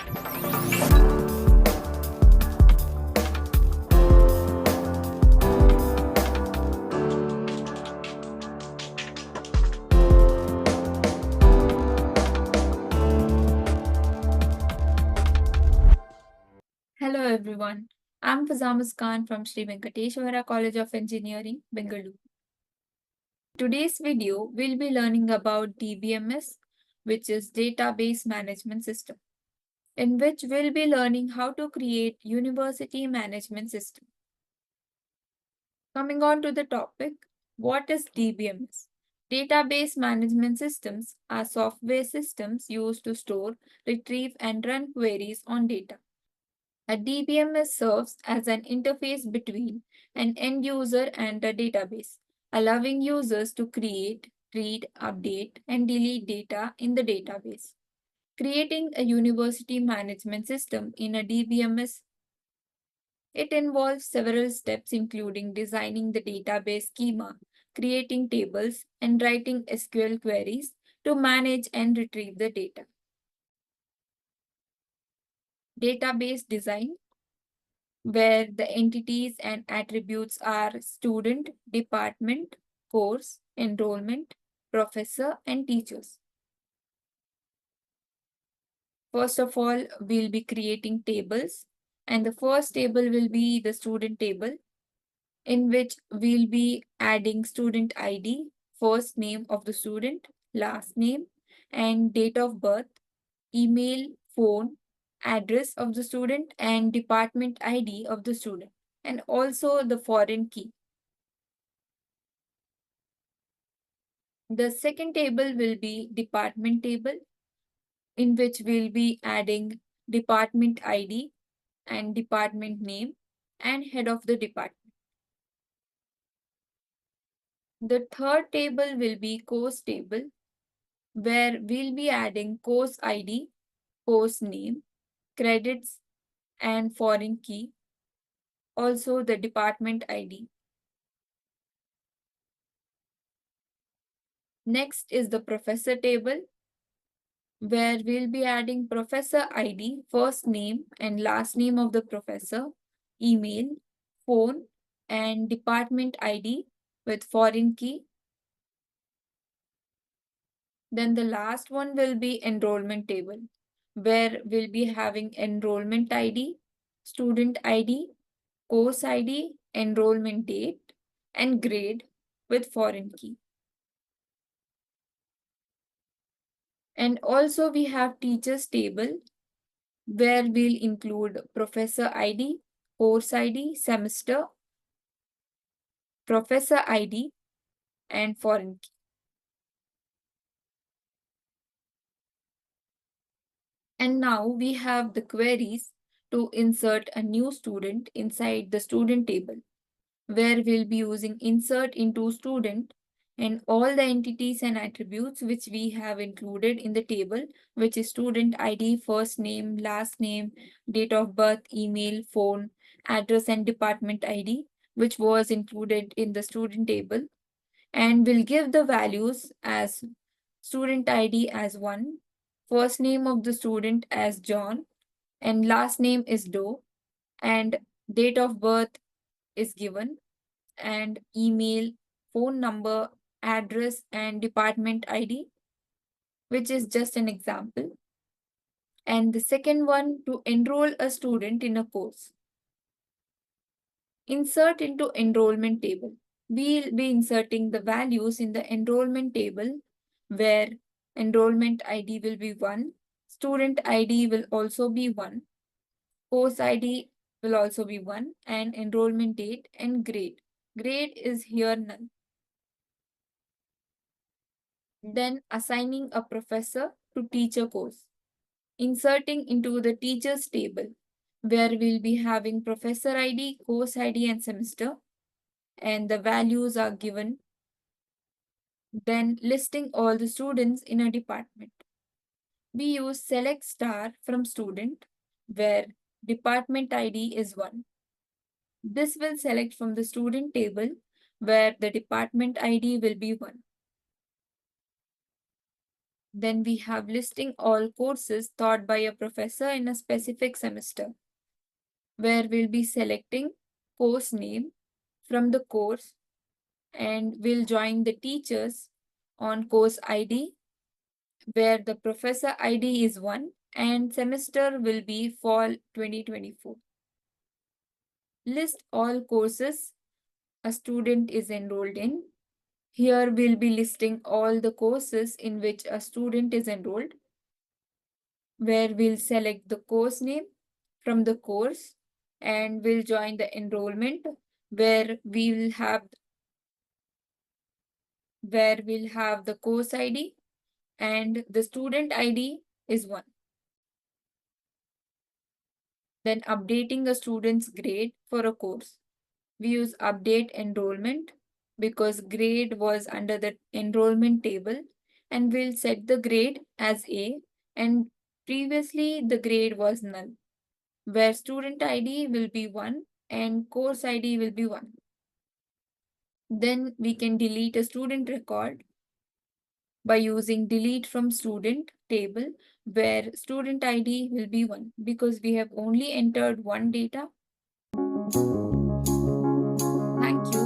Hello everyone. I'm Fazamas Khan from Sri Venkateshwara College of Engineering, Bengaluru. Today's video we'll be learning about DBMS, which is Database Management System, in which we'll be learning how to create University Management System. Coming on to the topic, what is DBMS? Database management systems are software systems used to store, retrieve, and run queries on data. A DBMS serves as an interface between an end user and a database, allowing users to create, read, update, and delete data in the database. Creating a university management system in a DBMS, it involves several steps including designing the database schema, creating tables, and writing SQL queries to manage and retrieve the data. Database design, where the entities and attributes are student, department, course, enrollment, professor, and teachers. First of all, we'll be creating tables, and the first table will be the student table, in which we'll be adding student ID, first name of the student, last name, and date of birth, email, phone, address of the student, and department ID of the student, and also the foreign key. The second table will be department table, in which we'll be adding department ID and department name and head of the department. The third table will be course table, where we'll be adding course ID, course name, credits, and foreign key, also the department ID. Next is the professor table, where we'll be adding professor ID, first name and last name of the professor, email, phone, and department ID with foreign key. Then the last one will be enrollment table, where we'll be having enrollment ID, student ID, course ID, enrollment date, and grade with foreign key. And also we have teachers table, where we'll include professor ID, course ID, semester, professor ID, and foreign key. And now we have the queries to insert a new student inside the student table, where we'll be using insert into student and all the entities and attributes which we have included in the table, which is student ID, first name, last name, date of birth, email, phone, address, and department ID, which was included in the student table. And we'll give the values as student ID as 1, first name of the student as John, and last name is Doe, and date of birth is given, and email, phone number, address, and department ID, which is just an example. And the second one, to enroll a student in a course. Insert into enrollment table. We'll be inserting the values in the enrollment table, where enrollment ID will be 1, student ID will also be 1, course ID will also be 1, and enrollment date and grade. Grade is here none. Then assigning a professor to teach a course. Inserting into the teachers table, where we'll be having professor ID, course ID, and semester, and the values are given. Then listing all the students in a department. We use select star from student, where department ID is 1. This will select from the student table, where the department ID will be 1. Then we have listing all courses taught by a professor in a specific semester, where we'll be selecting course name from the course and we'll join the teachers on course ID, where the professor ID is 1 and semester will be fall 2024. List all courses a student is enrolled in. Here we'll be listing all the courses in which a student is enrolled, where we'll select the course name from the course and we'll join the enrollment where we'll have the course ID and the student ID is 1. Then updating a student's grade for a course. We use update enrollment because grade was under the enrollment table and we'll set the grade as A and previously the grade was null, where student ID will be 1 and course ID will be 1. Then we can delete a student record by using delete from student table where student ID will be 1 because we have only entered one data. Thank you.